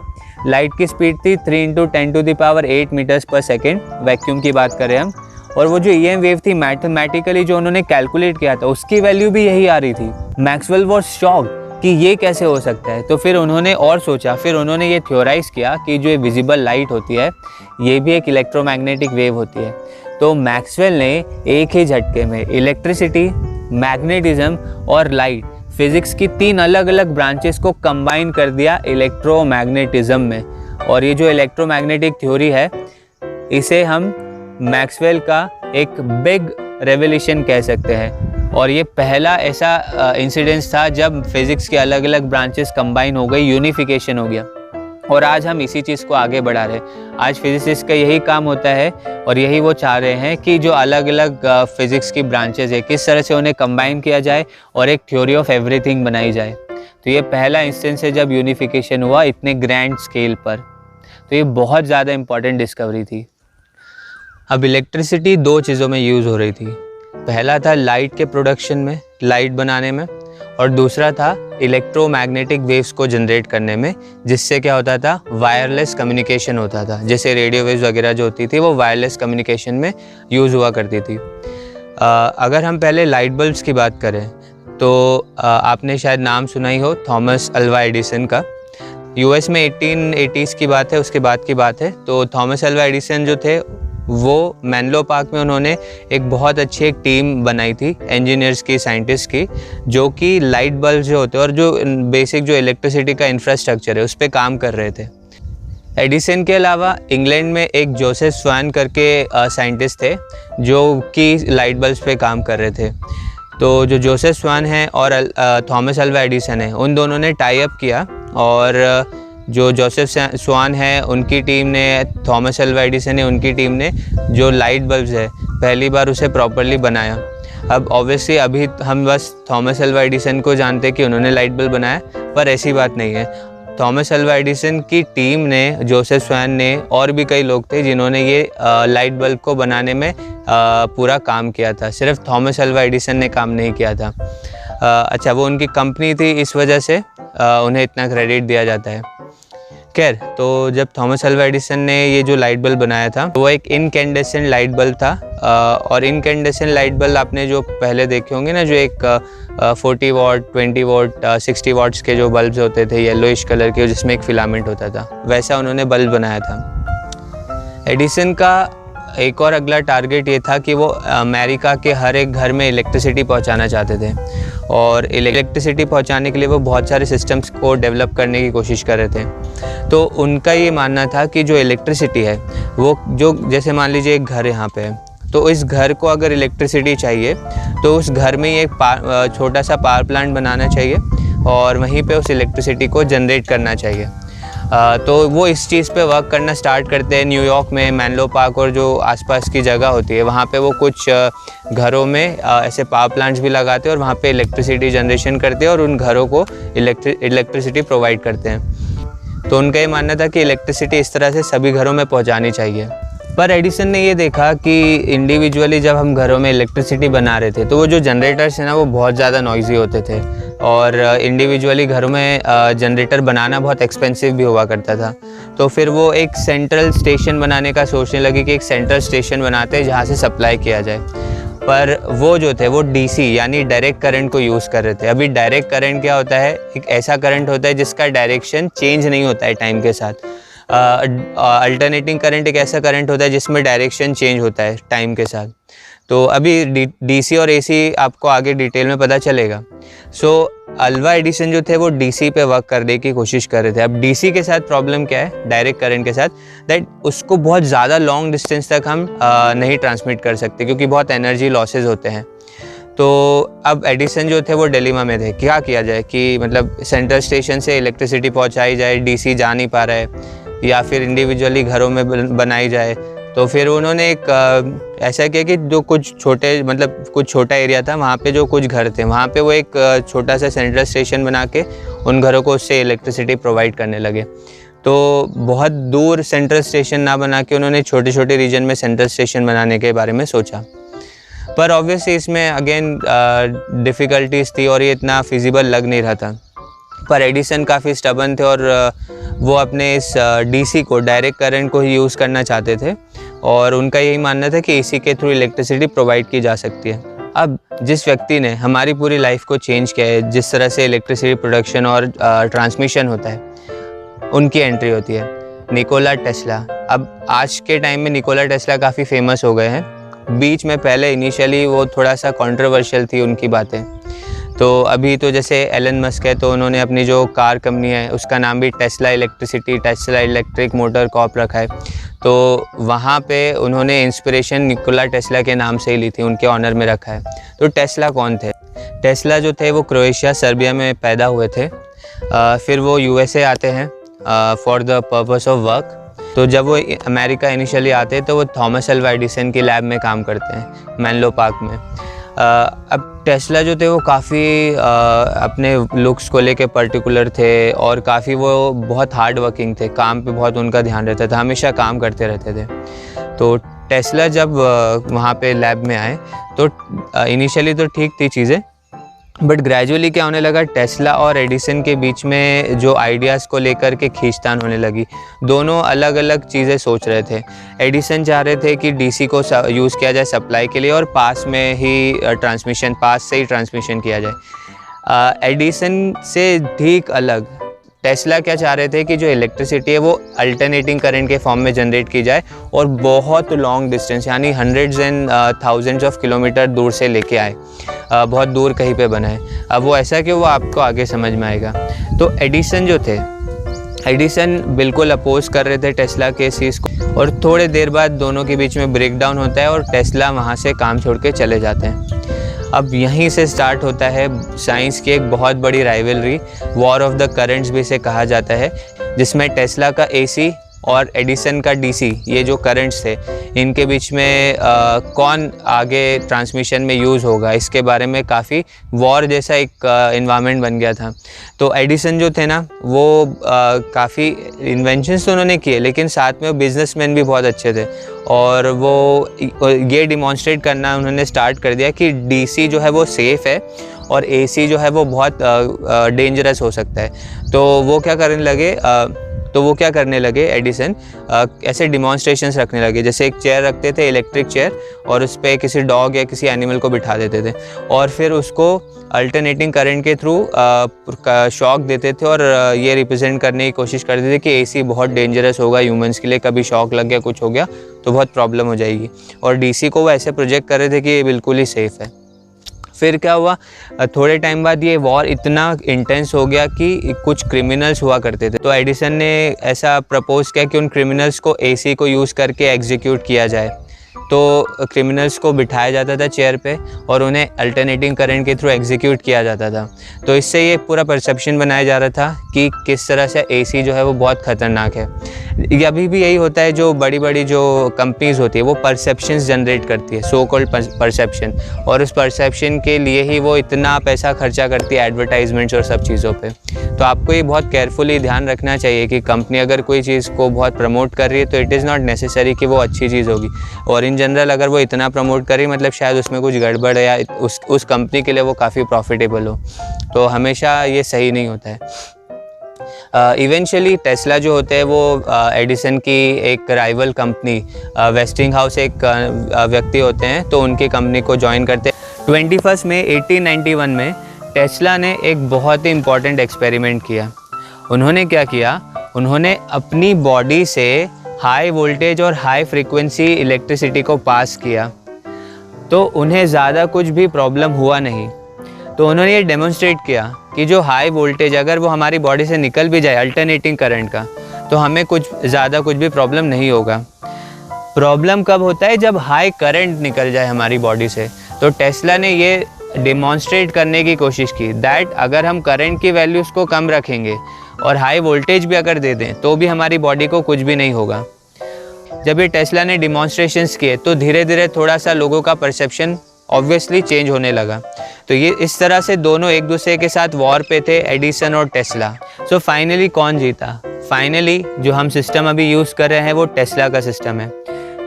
लाइट की स्पीड थी 3 × 10⁸ मीटर्स पर सेकेंड, वैक्यूम की बात करें हम। और वो जो EM वेव थी मैथमेटिकली जो उन्होंने कैलकुलेट किया था उसकी वैल्यू भी यही आ रही थी। मैक्सवेल वाज शॉक्ड कि ये कैसे हो सकता है। तो फिर उन्होंने और सोचा, फिर उन्होंने ये थ्योराइज किया कि जो विजिबल लाइट होती है ये भी एक इलेक्ट्रोमैग्नेटिक वेव होती है। तो मैक्सवेल ने एक ही झटके में इलेक्ट्रिसिटी, मैग्नेटिज्म और लाइट, फिजिक्स की 3 अलग अलग ब्रांचेस को कंबाइन कर दिया इलेक्ट्रोमैग्नेटिज्म में। और ये जो इलेक्ट्रोमैग्नेटिक थ्योरी है, इसे हम मैक्सवेल का एक बिग रेवोल्यूशन कह सकते हैं। और ये पहला ऐसा इंसिडेंस था जब फिजिक्स के अलग अलग ब्रांचेस कंबाइन हो गई, यूनिफिकेशन हो गया। और आज हम इसी चीज़ को आगे बढ़ा रहे हैं। आज फिजिसिस्ट का यही काम होता है और यही वो चाह रहे हैं कि जो अलग अलग फिज़िक्स की ब्रांचेज है किस तरह से उन्हें कंबाइन किया जाए और एक थ्योरी ऑफ एवरीथिंग बनाई जाए। तो ये पहला इंस्टेंस है जब यूनिफिकेशन हुआ इतने ग्रैंड स्केल पर। तो ये बहुत ज़्यादा इम्पॉर्टेंट डिस्कवरी थी। अब इलेक्ट्रिसिटी दो चीज़ों में यूज़ हो रही थी। पहला था लाइट के प्रोडक्शन में, लाइट बनाने में, और दूसरा था इलेक्ट्रोमैग्नेटिक वेव्स को जनरेट करने में, जिससे क्या होता था, वायरलेस कम्युनिकेशन होता था। जैसे रेडियो वेव्स वगैरह जो होती थी वो वायरलेस कम्युनिकेशन में यूज़ हुआ करती थी। अगर हम पहले लाइट बल्ब्स की बात करें तो आपने शायद नाम सुना ही हो थॉमस अल्वा एडिसन का। यूएस में 1880s की बात है, उसके बाद की बात है। तो थॉमस अल्वा एडिसन जो थे वो मेनलो पार्क में उन्होंने एक बहुत अच्छी एक टीम बनाई थी इंजीनियर्स की, साइंटिस्ट की, जो कि लाइट बल्ब जो होते हैं और जो बेसिक जो इलेक्ट्रिसिटी का इंफ्रास्ट्रक्चर है उस पर काम कर रहे थे। एडिसन के अलावा इंग्लैंड में एक जोसेफ स्वान करके साइंटिस्ट थे जो कि लाइट बल्ब्स पे काम कर रहे थे। तो जो जोसेफ स्वान है और थॉमस अल्वा एडिसन है, उन दोनों ने टाई अप किया और जो जोसेफ स्वान है उनकी टीम ने, थॉमस अल्वा एडिसन है उनकी टीम ने जो लाइट बल्ब्स है पहली बार उसे प्रॉपरली बनाया। अब ऑब्वियसली अभी हम बस थॉमस अल्वा एडिसन को जानते कि उन्होंने लाइट बल्ब बनाया, पर ऐसी बात नहीं है। थॉमस अल्वा एडिसन की टीम ने, जोसेफ स्वान ने और भी कई लोग थे जिन्होंने ये लाइट बल्ब को बनाने में पूरा काम किया था। सिर्फ थॉमस अल्वा एडिसन ने काम नहीं किया था। अच्छा, वो उनकी कंपनी थी, इस वजह से उन्हें इतना क्रेडिट दिया जाता है। खैर, तो जब थॉमस अल्वा एडिसन ने ये जो लाइट बल्ब बनाया था वो एक इनकैंडेसेंट लाइट बल्ब था। और इनकैंडेसेंट लाइट बल्ब आपने जो पहले देखे होंगे ना, जो एक 40 वॉट, 20 वॉट, 60 वॉट्स के जो बल्ब्स होते थे येलोइश कलर के, जिसमें एक फिलामेंट होता था, वैसा उन्होंने बल्ब बनाया था। एडिसन का एक और अगला टारगेट ये था कि वो अमेरिका के हर एक घर में इलेक्ट्रिसिटी पहुंचाना चाहते थे और इलेक्ट्रिसिटी पहुंचाने के लिए वो बहुत सारे सिस्टम्स को डेवलप करने की कोशिश कर रहे थे। तो उनका ये मानना था कि जो इलेक्ट्रिसिटी है वो, जो जैसे मान लीजिए एक घर यहाँ पे है, तो इस घर को अगर इलेक्ट्रिसिटी चाहिए तो उस घर में ही एक छोटा सा पावर प्लांट बनाना चाहिए और वहीं पे उस इलेक्ट्रिसिटी को जनरेट करना चाहिए। तो वो इस चीज़ पे वर्क करना स्टार्ट करते हैं। न्यूयॉर्क में मेनलो पार्क और जो आसपास की जगह होती है वहाँ पे वो कुछ घरों में ऐसे पावर प्लांट्स भी लगाते हैं और वहाँ पे इलेक्ट्रिसिटी जनरेशन करते हैं और उन घरों को इलेक्ट्रिसिटी प्रोवाइड करते हैं। तो उनका ये मानना था कि इलेक्ट्रिसिटी इस तरह से सभी घरों में पहुँचानी चाहिए। पर एडिसन ने ये देखा कि इंडिविजुअली जब हम घरों में इलेक्ट्रिसिटी बना रहे थे तो वो जो जनरेटर्स हैं ना वो बहुत ज़्यादा नॉइज़ी होते थे और इंडिविजुअली घरों में जनरेटर बनाना बहुत एक्सपेंसिव भी हुआ करता था। तो फिर वो एक सेंट्रल स्टेशन बनाने का सोचने लगे कि एक सेंट्रल स्टेशन बनाते हैं जहाँ से सप्लाई किया जाए। पर वो जो थे वो डीसी यानी डायरेक्ट करंट को यूज़ कर रहे थे। अभी डायरेक्ट करंट क्या होता है, एक ऐसा करंट होता है जिसका डायरेक्शन चेंज नहीं होता है टाइम के साथ। अल्टरनेटिंग करंट एक ऐसा करंट होता है जिसमें डायरेक्शन चेंज होता है टाइम के साथ। तो अभी डीसी और एसी आपको आगे डिटेल में पता चलेगा। सो अल्वा एडिसन जो थे वो डीसी पे वर्क करने की कोशिश कर रहे थे। अब डीसी के साथ प्रॉब्लम क्या है, डायरेक्ट करंट के साथ, दैट उसको बहुत ज़्यादा लॉन्ग डिस्टेंस तक हम नहीं ट्रांसमिट कर सकते क्योंकि बहुत एनर्जी लॉसेज होते हैं। तो अब एडिसन जो थे वो डिलेमा में थे, क्या किया जाए कि मतलब सेंट्रल स्टेशन से इलेक्ट्रिसिटी पहुंचाई जाए, डीसी जा नहीं पा रहा है, या फिर इंडिविजुअली घरों में बनाई जाए। तो फिर उन्होंने एक ऐसा किया कि जो कुछ छोटा एरिया था वहाँ पे जो कुछ घर थे वहाँ पे वो एक छोटा सा सेंट्रल स्टेशन बना के उन घरों को उससे इलेक्ट्रिसिटी प्रोवाइड करने लगे। तो बहुत दूर सेंट्रल स्टेशन ना बना के उन्होंने छोटे छोटे रीजन में सेंट्रल स्टेशन बनाने के बारे में सोचा। पर ऑब्वियसली इसमें अगेन डिफ़िकल्टीज थी और ये इतना फिजिबल लग नहीं रहा था। पर एडिसन काफ़ी स्टबन थे और वो अपने इस डीसी को, डायरेक्ट करंट को ही यूज़ करना चाहते थे और उनका यही मानना था कि इसी के थ्रू इलेक्ट्रिसिटी प्रोवाइड की जा सकती है। अब जिस व्यक्ति ने हमारी पूरी लाइफ को चेंज किया है, जिस तरह से इलेक्ट्रिसिटी प्रोडक्शन और ट्रांसमिशन होता है, उनकी एंट्री होती है निकोला टेस्ला। अब आज के टाइम में निकोला टेस्ला काफ़ी फेमस हो गए हैं। बीच में पहले इनिशियली वो थोड़ा सा कंट्रोवर्शियल थी उनकी बातें। तो अभी तो जैसे एलन मस्क है तो उन्होंने अपनी जो कार कंपनी है उसका नाम भी Tesla electricity, Tesla electric motor Corp रखा है। तो वहाँ पे उन्होंने इंस्पिरेशन निकोला टेस्ला के नाम से ही ली थी, उनके ऑनर में रखा है। तो टेस्ला कौन थे? टेस्ला जो थे वो क्रोएशिया, सर्बिया में पैदा हुए थे। फिर वो यूएसए आते हैं for the purpose of work. तो जब वो अमेरिका इनिशियली आते हैं तो वो थॉमस अल्वा एडिसन की लैब में काम करते हैं मेनलो पार्क में। अब टेस्ला जो थे वो काफ़ी अपने लुक्स को लेके पर्टिकुलर थे और काफ़ी वो बहुत हार्ड वर्किंग थे, काम पे बहुत उनका ध्यान रहता था, हमेशा काम करते रहते थे। तो टेस्ला जब वहाँ पे लैब में आए तो इनिशियली तो ठीक थी चीज़ें, बट ग्रेजुअली क्या होने लगा, टेस्ला और एडिसन के बीच में जो आइडियाज़ को लेकर के खींचतान होने लगी। दोनों अलग अलग चीज़ें सोच रहे थे। एडिसन चाह रहे थे कि डीसी को यूज़ किया जाए सप्लाई के लिए और पास में ही पास से ही ट्रांसमिशन किया जाए। एडिसन से ठीक अलग टेस्ला क्या चाह रहे थे कि जो इलेक्ट्रिसिटी है वो अल्टरनेटिंग करंट के फॉर्म में जनरेट की जाए और बहुत लॉन्ग डिस्टेंस यानी hundreds and thousands of kilometre दूर से लेके आए, बहुत दूर कहीं पे बनाए। अब वो ऐसा कि वो आपको आगे समझ में आएगा। तो एडिसन जो थे, एडिसन बिल्कुल अपोज कर रहे थे टेस्ला के इस चीज़ को, और थोड़े देर बाद दोनों के बीच में ब्रेकडाउन होता है और टेस्ला वहाँ से काम छोड़ के चले जाते हैं। अब यहीं से स्टार्ट होता है साइंस की एक बहुत बड़ी rivalry, war of the currents भी इसे कहा जाता है, जिसमें टेस्ला का एसी और एडिसन का डीसी, ये जो करंट्स थे इनके बीच में कौन आगे ट्रांसमिशन में यूज़ होगा, इसके बारे में काफ़ी वॉर जैसा एक इन्वायरमेंट बन गया था। तो एडिसन जो थे ना वो काफ़ी इन्वेंशंस तो उन्होंने किए, लेकिन साथ में वो बिजनेसमैन भी बहुत अच्छे थे और वो ये डिमॉन्स्ट्रेट करना उन्होंने स्टार्ट कर दिया कि डीसी जो है वो सेफ़ है और एसी जो है वो बहुत डेंजरस हो सकता है। तो वो क्या करने लगे एडिसन, ऐसे डिमॉन्स्ट्रेशंस रखने लगे। जैसे एक चेयर रखते थे, इलेक्ट्रिक चेयर, और उस पर किसी डॉग या किसी एनिमल को बिठा देते थे और फिर उसको अल्टरनेटिंग करंट के थ्रू शॉक देते थे और ये रिप्रेजेंट करने की कोशिश करते थे कि एसी बहुत डेंजरस होगा ह्यूमंस के लिए, कभी शॉक लग गया, कुछ हो गया तो बहुत प्रॉब्लम हो जाएगी। और डीसी को वो ऐसे प्रोजेक्ट कर रहे थे कि ये बिल्कुल ही सेफ़ है। फिर क्या हुआ, थोड़े टाइम बाद ये वॉर इतना इंटेंस हो गया कि कुछ क्रिमिनल्स हुआ करते थे। तो एडिसन ने ऐसा प्रपोज किया कि उन क्रिमिनल्स को एसी को यूज़ करके एग्जीक्यूट किया जाए। तो क्रिमिनल्स को बिठाया जाता था चेयर पे और उन्हें अल्टरनेटिंग करंट के थ्रू एग्जीक्यूट किया जाता था। तो इससे ये पूरा परसेप्शन बनाया जा रहा था कि किस तरह से एसी जो है वो बहुत ख़तरनाक है। ये अभी भी यही होता है, जो बड़ी बड़ी जो कंपनीज़ होती है वो परसेप्शंस जनरेट करती है, सो कॉल्ड परसेप्शन, और उस परसेप्शन के लिए ही वो इतना पैसा खर्चा करती है एडवर्टाइजमेंट्स और सब चीज़ों पे। तो आपको ये बहुत केयरफुली ध्यान रखना चाहिए कि कंपनी अगर कोई चीज़ को बहुत प्रमोट कर रही है तो इट इज़ नॉट नेसेसरी कि वो अच्छी चीज़ होगी, और इन जनरल अगर वो इतना प्रमोट कर रही मतलब शायद उसमें कुछ गड़बड़ है या उस कंपनी के लिए वो काफ़ी प्रॉफिटेबल हो। तो हमेशा ये सही नहीं होता है। इवेंचुअली टेस्ला जो होते हैं वो एडिसन की एक राइवल कंपनी वेस्टिंगहाउस एक व्यक्ति होते हैं, तो उनकी कंपनी को ज्वाइन करते हैं। 21 मई 1891 में टेस्ला ने एक बहुत ही इम्पॉर्टेंट एक्सपेरिमेंट किया। उन्होंने क्या किया, उन्होंने अपनी बॉडी से हाई वोल्टेज और हाई फ्रीक्वेंसी इलेक्ट्रिसिटी को पास किया, तो उन्हें ज़्यादा कुछ भी प्रॉब्लम हुआ नहीं। तो उन्होंने ये डेमोन्स्ट्रेट किया कि जो हाई वोल्टेज अगर वो हमारी बॉडी से निकल भी जाए अल्टरनेटिंग करंट का, तो हमें कुछ भी प्रॉब्लम नहीं होगा। प्रॉब्लम कब होता है, जब हाई करंट निकल जाए हमारी बॉडी से। तो टेस्ला ने ये डेमोन्स्ट्रेट करने की कोशिश की दैट अगर हम करंट की वैल्यूज़ को कम रखेंगे और हाई वोल्टेज भी अगर दे दें तो भी हमारी बॉडी को कुछ भी नहीं होगा। जब ये टेस्ला ने डिमॉन्स्ट्रेशंस किए तो धीरे धीरे थोड़ा सा लोगों का परसेप्शन ऑब्वियसली चेंज होने लगा। तो ये इस तरह से दोनों एक दूसरे के साथ वॉर पे थे, एडिसन और टेस्ला। सो फाइनली कौन जीता? फाइनली जो हम सिस्टम अभी यूज़ कर रहे हैं वो टेस्ला का सिस्टम है।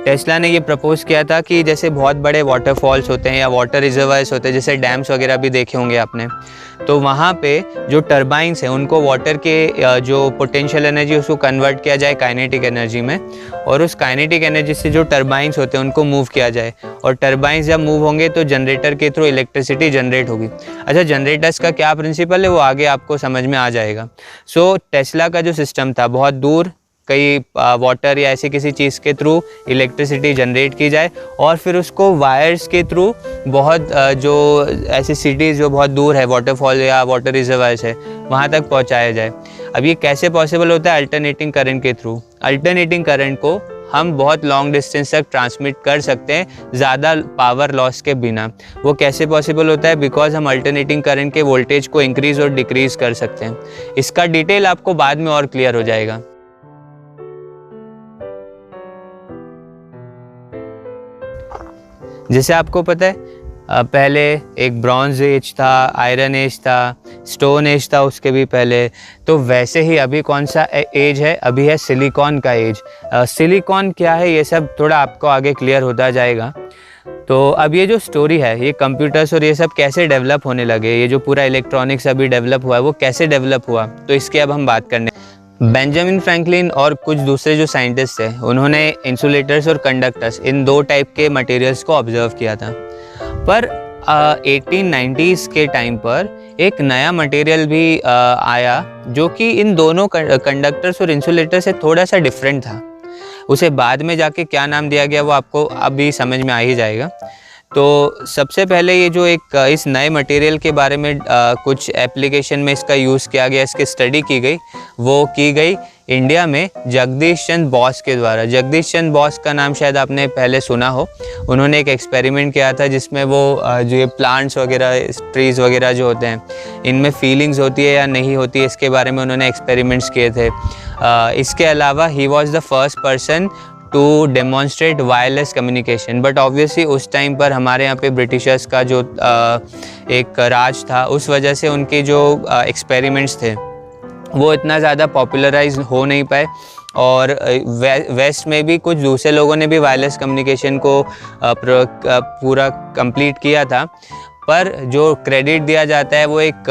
टेस्ला ने ये प्रपोज किया था कि जैसे बहुत बड़े वाटरफॉल्स होते हैं या वाटर रिजर्वायर्स होते हैं, जैसे डैम्स वगैरह भी देखे होंगे आपने, तो वहाँ पे जो टर्बाइंस हैं उनको वाटर के जो पोटेंशियल एनर्जी उसको कन्वर्ट किया जाए काइनेटिक एनर्जी में, और उस काइनेटिक एनर्जी से जो टर्बाइंस होते हैं उनको मूव किया जाए, और टर्बाइंस जब मूव होंगे तो जनरेटर के थ्रू इलेक्ट्रिसिटी जनरेट होगी। अच्छा, जनरेटर्स का क्या प्रिंसिपल है वो आगे आपको समझ में आ जाएगा। सो टेस्ला का जो सिस्टम था, बहुत दूर कई वाटर या ऐसी किसी चीज़ के थ्रू इलेक्ट्रिसिटी जनरेट की जाए और फिर उसको वायर्स के थ्रू बहुत जो ऐसी सिटीज़ जो बहुत दूर है, वाटरफॉल या वाटर रिजर्वायर्स है, वहाँ तक पहुँचाया जाए। अब ये कैसे पॉसिबल होता है? अल्टरनेटिंग करंट के थ्रू। अल्टरनेटिंग करंट को हम बहुत लॉन्ग डिस्टेंस तक ट्रांसमिट कर सकते हैं ज़्यादा पावर लॉस के बिना। वो कैसे पॉसिबल होता है? बिकॉज हम अल्टरनेटिंग करंट के वोल्टेज को इंक्रीज़ और डिक्रीज़ कर सकते हैं। इसका डिटेल आपको बाद में और क्लियर हो जाएगा। जैसे आपको पता है पहले एक ब्रॉन्ज एज था, आयरन एज था, स्टोन एज था उसके भी पहले, तो वैसे ही अभी कौन सा एज है? अभी है सिलिकॉन का एज। सिलिकॉन क्या है ये सब थोड़ा आपको आगे क्लियर होता जाएगा। तो अब ये जो स्टोरी है, ये कंप्यूटर्स और ये सब कैसे डेवलप होने लगे, ये जो पूरा इलेक्ट्रॉनिक्स अभी डेवलप हुआ है वो कैसे डेवलप हुआ, तो इसकी अब हम बात करने। बेंजामिन फ्रैंकलिन और कुछ दूसरे जो साइंटिस्ट थे उन्होंने इंसुलेटर्स और कंडक्टर्स इन दो टाइप के मटेरियल्स को ऑब्जर्व किया था। पर 1890s के टाइम पर एक नया मटेरियल भी आया जो कि इन दोनों कंडक्टर्स और इंसुलेटर से थोड़ा सा डिफरेंट था। उसे बाद में जाके क्या नाम दिया गया वो आपको अभी समझ में आ ही जाएगा। तो सबसे पहले ये जो एक इस नए मटेरियल के बारे में कुछ एप्लीकेशन में इसका यूज़ किया गया, इसकी स्टडी की गई, वो की गई इंडिया में जगदीश चंद्र बोस के द्वारा। जगदीश चंद्र बोस का नाम शायद आपने पहले सुना हो। उन्होंने एक एक्सपेरिमेंट किया था जिसमें वो जो ये प्लांट्स वगैरह, ट्रीज़ वगैरह जो होते हैं, इनमें फीलिंग्स होती है या नहीं होती है, इसके बारे में उन्होंने एक्सपेरिमेंट्स किए थे। इसके अलावा he was the first person to demonstrate wireless communication. But obviously उस टाइम पर हमारे यहाँ पे ब्रिटिशर्स का जो एक राज था, उस वजह से उनके जो एक्सपेरिमेंट्स थे वो इतना ज़्यादा पॉपुलराइज हो नहीं पाए। और वेस्ट में भी कुछ दूसरे लोगों ने भी वायरलेस कम्युनिकेशन को पूरा कंप्लीट किया था। पर जो क्रेडिट दिया जाता है वो एक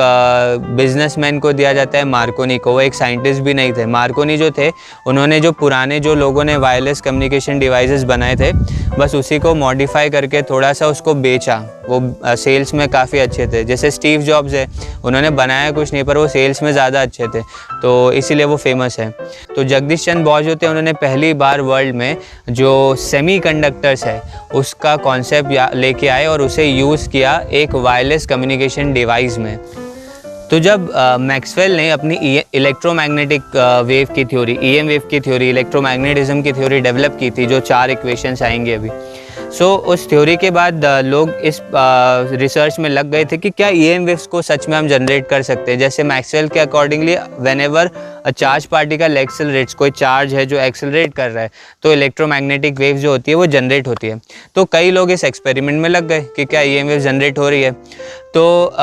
बिजनेसमैन को दिया जाता है, मार्कोनी को। वो एक साइंटिस्ट भी नहीं थे। मार्कोनी जो थे उन्होंने जो पुराने जो लोगों ने वायरलेस कम्युनिकेशन डिवाइसेस बनाए थे बस उसी को मॉडिफाई करके थोड़ा सा उसको बेचा। वो सेल्स में काफ़ी अच्छे थे। जैसे स्टीव जॉब्स है, उन्होंने बनाया कुछ नहीं पर वो सेल्स में ज़्यादा अच्छे थे, तो इसीलिए वो फेमस है। तो जगदीश चंद्र बोस जो थे उन्होंने पहली बार वर्ल्ड में जो सेमीकंडक्टर्स है उसका कॉन्सेप्ट लेके आए और उसे यूज़ किया एक वायरलेस कम्युनिकेशन डिवाइस में। तो जब मैक्सवेल ने अपनी इलेक्ट्रोमैग्नेटिक वेव की थ्योरी, ईएम वेव की थ्योरी, इलेक्ट्रोमैग्नेटिज्म की थ्योरी डेवलप की थी, जो 4 इक्वेशंस आएंगे अभी, उस थ्योरी के बाद लोग इस रिसर्च में लग गए थे कि क्या ईएम वेव्स को सच में हम जनरेट कर सकते हैं। जैसे मैक्सवेल के accordingly whenever a charge particle accelerates, कोई चार्ज है जो एक्सेलरेट कर रहा है तो इलेक्ट्रोमैग्नेटिक वेव जो होती है वो जनरेट होती है। तो कई लोग इस एक्सपेरिमेंट में लग गए कि क्या ईएम वेव जनरेट हो रही है। तो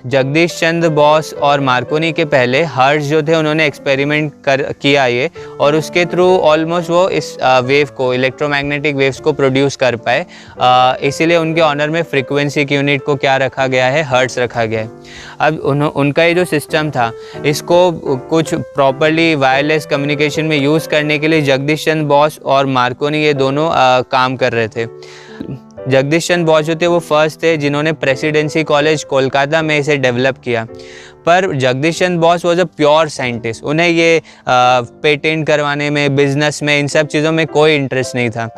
जगदीश चंद्र बोस और मार्कोनी के पहले हर्ट्ज जो थे उन्होंने एक्सपेरिमेंट किया ये, और उसके थ्रू ऑलमोस्ट वो इस वेव को, इलेक्ट्रोमैग्नेटिक वेव्स को प्रोड्यूस कर पाए। इसीलिए उनके ऑनर में फ्रीक्वेंसी की यूनिट को क्या रखा गया है? हर्ट्ज रखा गया है। अब उनका ये जो सिस्टम था इसको कुछ प्रॉपर्ली वायरलेस कम्युनिकेशन में यूज़ करने के लिए जगदीश चंद्र बोस और मार्कोनी ये दोनों काम कर रहे थे। जगदीश चंद्र बोस जो थे वो फर्स्ट थे जिन्होंने प्रेसिडेंसी कॉलेज कोलकाता में इसे डेवलप किया। पर Jagadish Chandra Bose was a pure scientist. उन्हें ये पेटेंट करवाने में, बिजनेस में, इन सब चीज़ों में कोई इंटरेस्ट नहीं था।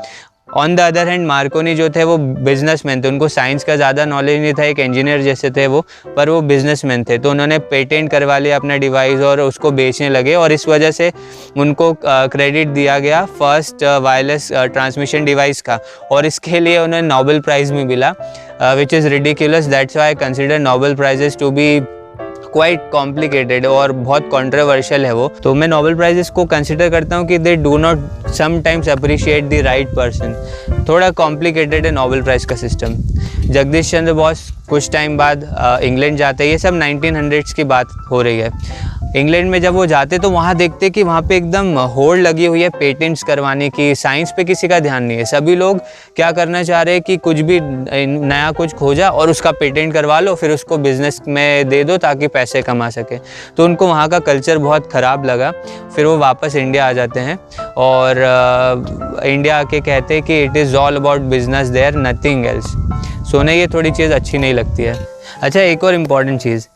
On the other hand Markovnikov जो थे वो बिजनेसमैन थे। उनको साइंस का ज़्यादा नॉलेज नहीं था, एक इंजीनियर जैसे थे वो, पर वो बिजनेसमैन थे। तो उन्होंने पेटेंट करवा लिया अपना डिवाइस और उसको बेचने लगे, और इस वजह से उनको क्रेडिट दिया गया फर्स्ट वायरलेस ट्रांसमिशन डिवाइस का, और इसके लिए उन्हें नोबेल प्राइज़ भी मिला, which is ridiculous. That's why I consider Nobel prizes to be quite complicated और बहुत कंट्रोवर्शियल है वो। तो मैं नोबेल प्राइजेस को कंसिडर करता हूँ कि they do not sometimes appreciate the right person. थोड़ा कॉम्प्लिकेटेड है नोबेल प्राइज़ का सिस्टम। जगदीश चंद्र बोस कुछ टाइम बाद इंग्लैंड जाते हैं। ये सब 1900s की बात हो रही है। इंग्लैंड में जब वो जाते तो वहाँ देखते कि वहाँ पे एकदम होड़ लगी हुई है पेटेंट्स करवाने की। साइंस पे किसी का ध्यान नहीं है। सभी लोग क्या करना चाह रहे हैं कि कुछ भी नया कुछ खोजा और उसका पेटेंट करवा लो, फिर उसको बिजनेस में दे दो ताकि पैसे कमा सके। तो उनको वहाँ का कल्चर बहुत ख़राब लगा। फिर वो वापस इंडिया आ जाते हैं और इंडिया आके कहते हैं कि it is all about business there, nothing else. So उन्हें ये थोड़ी चीज़ अच्छी नहीं लगती है। अच्छा, एक और इम्पॉर्टेंट चीज़,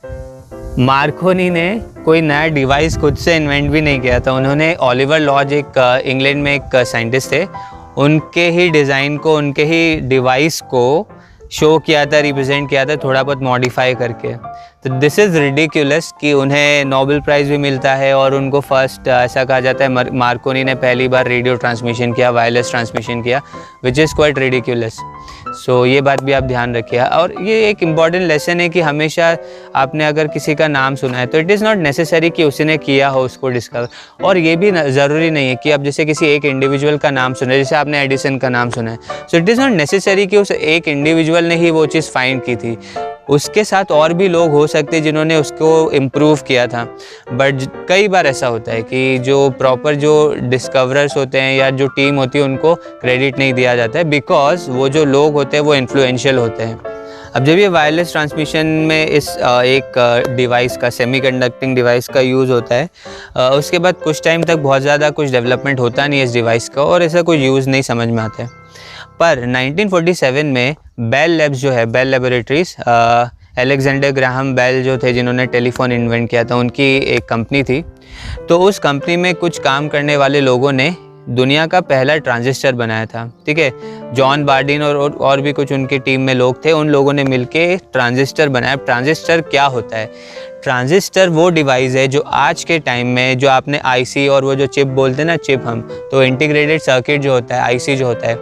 मार्कोनी ने कोई नया डिवाइस खुद से इन्वेंट भी नहीं किया था। उन्होंने ओलिवर लॉज, एक इंग्लैंड में एक साइंटिस्ट थे, उनके ही डिज़ाइन को, उनके ही डिवाइस को शो किया था, रिप्रेजेंट किया था, थोड़ा बहुत मॉडिफाई करके। तो दिस इज़ रिडिकुलस कि उन्हें नोबेल प्राइज़ भी मिलता है और उनको फर्स्ट ऐसा कहा जाता है मार्कोनी ने पहली बार रेडियो ट्रांसमिशन किया, वायरलेस ट्रांसमिशन किया, विच इज़ क्वाइट रिडिकुलस। सो ये बात भी आप ध्यान रखिए। और ये एक इम्पॉर्टेंट लेसन है कि हमेशा आपने अगर किसी का नाम सुना है तो इट इज़ नॉट नेसेसरी कि उसने किया हो उसको डिस्कवर, और ये भी ज़रूरी नहीं है कि आप जैसे किसी एक इंडिविजुअल का नाम सुना है, जैसे आपने एडिसन का नाम सुना है, so it is not necessary कि उस एक इंडिविजुअल ने ही वो चीज़ फाइंड की थी, उसके साथ और भी लोग हो सकते हैं जिन्होंने उसको इम्प्रूव किया था। बट कई बार ऐसा होता है कि जो प्रॉपर जो डिस्कवरर्स होते हैं या जो टीम होती है उनको क्रेडिट नहीं दिया जाता है, बिकॉज वो जो लोग होते हैं वो इन्फ्लुएंशियल होते हैं। अब जब ये वायरलेस ट्रांसमिशन में इस एक डिवाइस का, सेमीकंडक्टिंग डिवाइस का यूज़ होता है, उसके बाद कुछ टाइम तक बहुत ज़्यादा कुछ डेवलपमेंट होता नहीं है इस डिवाइस का और ऐसा कोई यूज़ नहीं समझ में आता है। पर 1947 में बेल लैब्स जो है, Bell laboratories, Alexander Graham Bell जो थे जिन्होंने टेलीफोन इन्वेंट किया था, उनकी एक कंपनी थी। तो उस कंपनी में कुछ काम करने वाले लोगों ने दुनिया का पहला ट्रांजिस्टर बनाया था, ठीक है। जॉन बार्डिन और भी कुछ उनकी टीम में लोग थे, उन लोगों ने मिलके ट्रांजिस्टर बनाया। ट्रांजिस्टर क्या होता है? ट्रांजिस्टर वो डिवाइस है जो आज के टाइम में, जो आपने आईसी और वो जो चिप बोलते हैं ना, चिप हम तो इंटीग्रेटेड सर्किट जो होता है, आईसी जो होता है,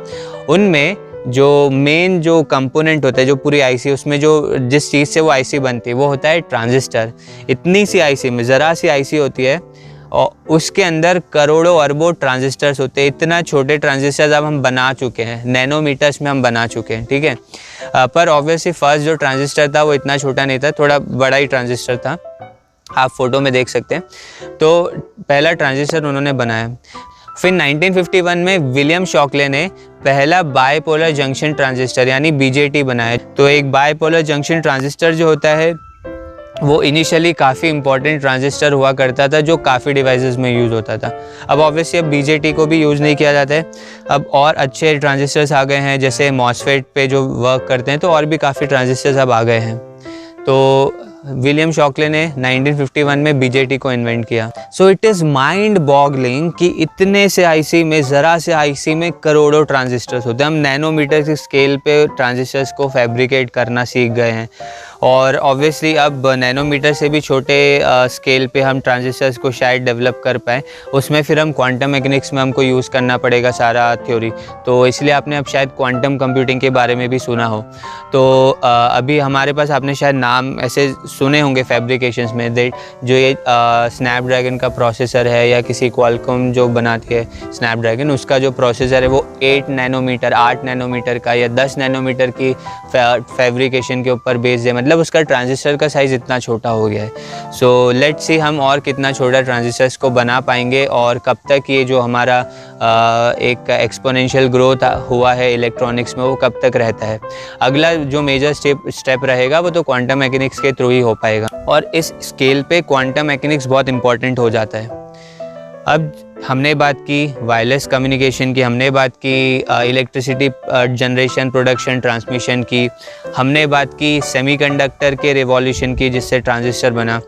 उनमें जो मेन जो कंपोनेंट होता है, जो पूरी आईसी, उसमें जो जिस चीज़ से वो आईसी बनती है वो होता है ट्रांजिस्टर। इतनी सी आईसी में, ज़रा सी आईसी होती है और उसके अंदर करोड़ों अरबों ट्रांजिस्टर्स होते हैं। इतना छोटे ट्रांजिस्टर्स अब हम बना चुके हैं, नैनोमीटर्स में हम बना चुके हैं, ठीक है। पर ऑब्वियसली फर्स्ट जो ट्रांजिस्टर था वो इतना छोटा नहीं था, थोड़ा बड़ा ही ट्रांजिस्टर था, आप फोटो में देख सकते हैं। तो पहला ट्रांजिस्टर उन्होंने बनाया। फिर 1951 में विलियम शॉकले ने पहला बायपोलर जंक्शन ट्रांजिस्टर यानी बीजेटी बनाया। तो एक बायपोलर जंक्शन ट्रांजिस्टर जो होता है वो इनिशियली काफ़ी इंपॉर्टेंट ट्रांजिस्टर हुआ करता था, जो काफ़ी डिवाइसेस में यूज़ होता था। अब ऑब्वियसली अब बीजेटी को भी यूज़ नहीं किया जाता है, अब और अच्छे ट्रांजिस्टर्स आ गए हैं, जैसे मॉसफेट पे जो वर्क करते हैं, तो और भी काफ़ी ट्रांजिस्टर्स अब आ गए हैं। तो विलियम शॉकले ने 1951 में बीजेटी को इन्वेंट किया। So it is mind boggling कि इतने से आईसी में, ज़रा से आईसी में करोड़ों ट्रांजिस्टर्स होते हैं। हम नैनोमीटर के स्केल पे ट्रांजिस्टर्स को फैब्रिकेट करना सीख गए हैं और ऑब्वियसली अब नैनोमीटर से भी छोटे स्केल पे हम ट्रांजिस्टर्स को शायद डेवलप कर पाएँ। उसमें फिर हम क्वांटम मैकेनिक्स में हमको यूज़ करना पड़ेगा सारा थ्योरी, तो इसलिए आपने अब शायद क्वांटम कंप्यूटिंग के बारे में भी सुना हो। तो अभी हमारे पास, आपने शायद नाम ऐसे सुने होंगे फैब्रिकेशंस में, जो ये स्नैपड्रैगन का प्रोसेसर है या किसी क्वालकॉम जो बनाती है स्नैपड्रैगन, उसका जो प्रोसेसर है वो 8 नैनोमीटर का या 10 नैनोमीटर की फैब्रिकेशन के ऊपर बेस्ड है। मतलब उसका ट्रांजिस्टर का साइज़ इतना छोटा हो गया है। सो लेट्स सी हम और कितना छोटा ट्रांजिस्टर्स को बना पाएंगे और कब तक ये जो हमारा एक एक्सपोनेंशियल ग्रोथ हुआ है इलेक्ट्रॉनिक्स में वो कब तक रहता है। अगला जो मेजर स्टेप रहेगा वो तो क्वांटम मैकेनिक्स के थ्रू ही हो पाएगा और इस स्केल पे क्वांटम मैकेनिक्स बहुत इंपॉर्टेंट हो जाता है। अब हमने बात की वायरलेस कम्युनिकेशन की, हमने बात की इलेक्ट्रिसिटी जनरेशन, प्रोडक्शन, ट्रांसमिशन की, हमने बात की सेमीकंडक्टर के रिवॉल्यूशन की जिससे ट्रांजिस्टर बना।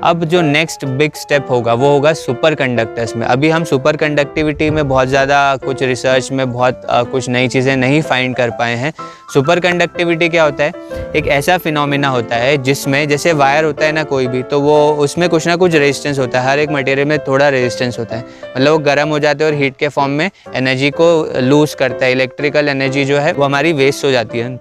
अब जो नेक्स्ट बिग स्टेप होगा वो होगा सुपर कंडक्टर्स में। अभी हम सुपर कंडक्टिविटी में बहुत ज़्यादा कुछ रिसर्च में बहुत कुछ नई चीज़ें नहीं फाइंड कर पाए हैं। सुपर कंडक्टिविटी क्या होता है? एक ऐसा फिनोमिना होता है जिसमें जैसे वायर होता है ना कोई भी, तो वो उसमें कुछ ना कुछ रेजिस्टेंस होता है, हर एक मटेरियल में थोड़ा रेजिस्टेंस होता है। मतलब वो गर्म हो जाते हैं और हीट के फॉर्म में एनर्जी को लूज करता है, इलेक्ट्रिकल एनर्जी जो है वो हमारी वेस्ट हो जाती है।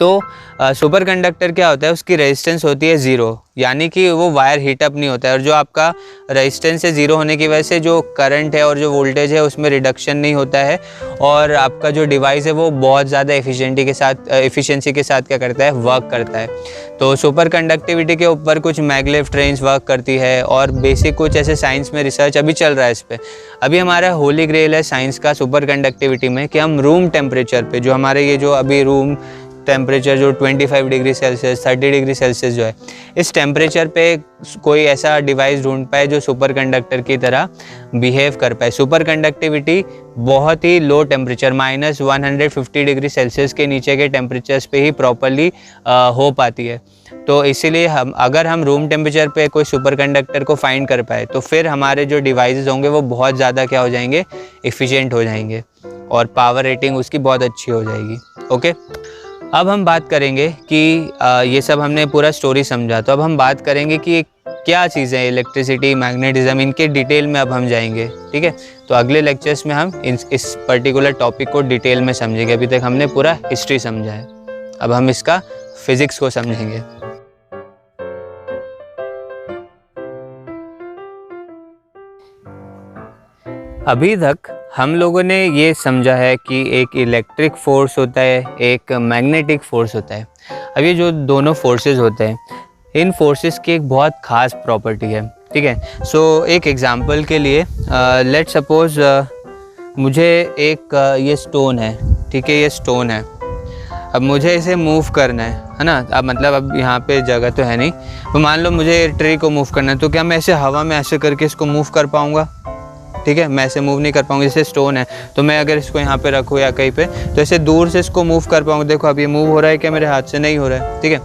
तो सुपर कंडक्टर क्या होता है? उसकी रेजिस्टेंस होती है 0, यानी कि वो वायर हीटअप नहीं होता है और जो आपका रेजिस्टेंस है 0 होने की वजह से जो करंट है और जो वोल्टेज है उसमें रिडक्शन नहीं होता है और आपका जो डिवाइस है वो बहुत ज़्यादा एफिशिएंसी के साथ क्या करता है? वर्क करता है। तो सुपर कंडक्टिविटी के ऊपर कुछ मैग्लेव ट्रेन्स वर्क करती है और बेसिक कुछ ऐसे साइंस में रिसर्च अभी चल रहा है इस पर। अभी हमारा होली ग्रेल है साइंस का सुपर कंडक्टिविटी में कि हम रूम टेम्परेचर पे, जो हमारे ये जो अभी रूम टेम्परेचर जो 25 डिग्री सेल्सियस, 30 डिग्री सेल्सियस जो है, इस टेम्परेचर पे कोई ऐसा डिवाइस ढूंढ पाए जो सुपर कंडक्टर की तरह बिहेव कर पाए। सुपर कंडक्टिविटी बहुत ही लो टेम्परेचर -150 डिग्री सेल्सियस के नीचे के टेम्परेचर्स पे ही प्रॉपरली हो पाती है। तो इसीलिए अगर हम रूम टेम्परेचर पे कोई सुपर कंडक्टर को फाइंड कर पाए तो फिर हमारे जो डिवाइसेस होंगे वो बहुत ज़्यादा क्या हो जाएंगे? एफिशिएंट हो जाएंगे और पावर रेटिंग उसकी बहुत अच्छी हो जाएगी। ओके, अब हम बात करेंगे कि ये सब हमने पूरा स्टोरी समझा, तो अब हम बात करेंगे कि क्या चीज़ें हैं इलेक्ट्रिसिटी, मैग्नेटिज्म, इनके डिटेल में अब हम जाएंगे। ठीक है, तो अगले लेक्चर्स में हम इस पर्टिकुलर टॉपिक को डिटेल में समझेंगे। अभी तक हमने पूरा हिस्ट्री समझा है, अब हम इसका फिज़िक्स को समझेंगे। अभी तक हम लोगों ने ये समझा है कि एक इलेक्ट्रिक फोर्स होता है, एक मैग्नेटिक फोर्स होता है। अब ये जो दोनों फोर्सेस होते हैं, इन फोर्सेस की एक बहुत ख़ास प्रॉपर्टी है। ठीक है, सो एक एग्जांपल के लिए लेट सपोज़ मुझे एक ये स्टोन है। ठीक है, ये स्टोन है, अब मुझे इसे मूव करना है ना। अब मतलब अब यहाँ पे जगह तो है नहीं, तो मान लो मुझे ट्री को मूव करना है, तो क्या मैं ऐसे हवा में ऐसे करके इसको मूव कर पाऊँगा? ठीक है, मैं ऐसे मूव नहीं कर पाऊंगा। जैसे स्टोन है, तो मैं अगर इसको यहाँ पे रखूँ या कहीं पे, तो ऐसे दूर से इसको मूव कर पाऊंगा। देखो अब ये मूव हो रहा है क्या मेरे हाथ से? नहीं हो रहा है। ठीक है,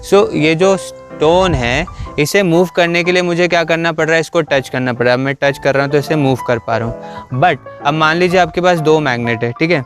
सो ये जो स्टोन है, इसे मूव करने के लिए मुझे क्या करना पड़ रहा है? इसको टच करना पड़ रहा है। अब मैं टच कर रहा हूँ तो इसे मूव कर पा रहा हूँ। बट अब मान लीजिए आपके पास दो मैग्नेट है। ठीक है,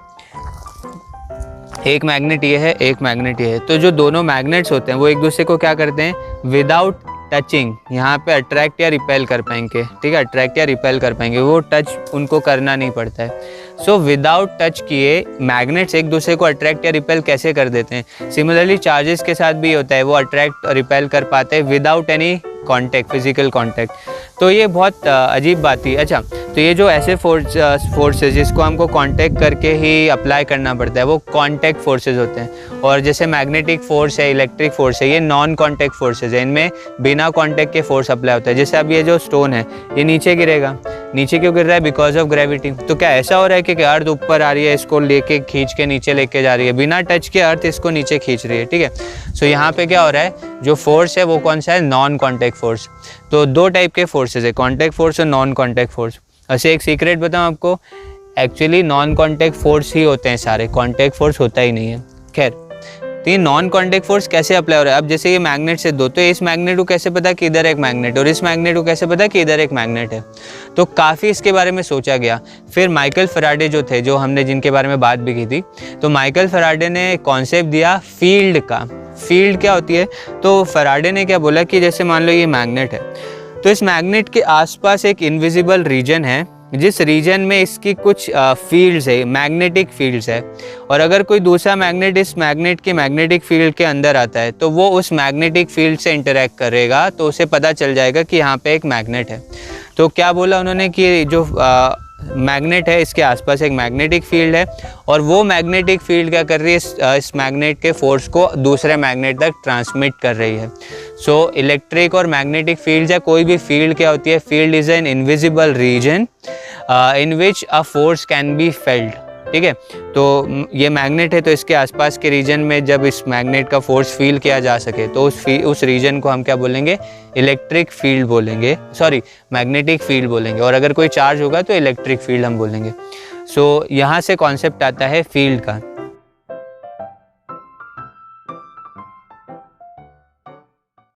एक मैग्नेट ये है, एक मैग्नेट ये है। तो जो दोनों मैग्नेट्स होते हैं वो एक दूसरे को क्या करते हैं? विदाउट टचिंग यहाँ पे अट्रैक्ट या रिपेल कर पाएंगे। ठीक है, अट्रैक्ट या रिपेल कर पाएंगे, वो टच उनको करना नहीं पड़ता है। सो विदाउट टच किए मैग्नेट्स एक दूसरे को अट्रैक्ट या रिपेल कैसे कर देते हैं? सिमिलरली चार्जेस के साथ भी होता है, वो अट्रैक्ट और रिपेल कर पाते हैं without any contact, physical contact. तो ये बहुत अजीब बात थी। अच्छा, तो ये जो ऐसे फोर्सेस जिसको हमको कांटेक्ट करके ही अप्लाई करना पड़ता है, वो कांटेक्ट फोर्सेस होते हैं। और जैसे मैग्नेटिक फोर्स है, इलेक्ट्रिक फोर्स है, ये नॉन कांटेक्ट फोर्सेस है, इनमें बिना कांटेक्ट के फोर्स अप्लाई होता है। जैसे अब ये जो स्टोन है, ये नीचे गिरेगा। नीचे क्यों गिर रहा है? Because of gravity. तो क्या ऐसा हो रहा है कि अर्थ ऊपर आ रही है, इसको लेके खींच के नीचे लेके जा रही है? बिना टच के अर्थ इसको नीचे खींच रही है। ठीक है, सो यहाँ पे क्या हो रहा है? जो फोर्स है वो कौन सा है? Non contact force. तो दो टाइप के फोर्सेज है, कांटेक्ट फोर्स और नॉन कांटेक्ट फोर्स। ऐसे एक सीक्रेट बताऊं आपको, एक्चुअली नॉन कांटेक्ट फोर्स ही होते हैं सारे, कांटेक्ट फोर्स होता ही नहीं है। खैर, तो ये नॉन कांटेक्ट फोर्स कैसे अप्लाई हो रहा है? अब जैसे ये मैग्नेट से दो, तो इस मैग्नेट को कैसे पता कि इधर एक मैग्नेट, और इस मैग्नेट को कैसे पता कि इधर एक मैग्नेट है? तो काफ़ी इसके बारे में सोचा गया। फिर माइकल फैराडे जो थे, जो हमने जिनके बारे में बात भी की थी, तो माइकल फैराडे ने कॉन्सेप्ट दिया फील्ड का। फील्ड क्या होती है? तो फैराडे ने क्या बोला कि जैसे मान लो ये मैग्नेट है, तो इस मैग्नेट के आसपास एक इनविजिबल रीजन है, जिस रीजन में इसकी कुछ फील्ड्स है, मैग्नेटिक फील्ड्स है। और अगर कोई दूसरा मैग्नेट इस मैग्नेट के मैग्नेटिक फील्ड के अंदर आता है, तो वो उस मैग्नेटिक फील्ड से इंटरेक्ट करेगा, तो उसे पता चल जाएगा कि यहाँ पे एक मैग्नेट है। तो क्या बोला उन्होंने कि जो मैग्नेट है, इसके आसपास एक मैग्नेटिक फील्ड है, और वो मैग्नेटिक फील्ड क्या कर रही है? इस मैग्नेट के फोर्स को दूसरे मैग्नेट तक ट्रांसमिट कर रही है। सो इलेक्ट्रिक और मैग्नेटिक फील्ड है, कोई भी फील्ड क्या होती है? Field is an invisible region in which a force can be felt. ठीक है, तो ये मैग्नेट है, तो इसके आसपास के रीजन में जब इस मैग्नेट का फोर्स फील किया जा सके, तो उस रीजन को हम क्या बोलेंगे? इलेक्ट्रिक फील्ड बोलेंगे, सॉरी मैग्नेटिक फील्ड बोलेंगे। और अगर कोई चार्ज होगा तो इलेक्ट्रिक फील्ड हम बोलेंगे। सो यहाँ से कॉन्सेप्ट आता है फील्ड का।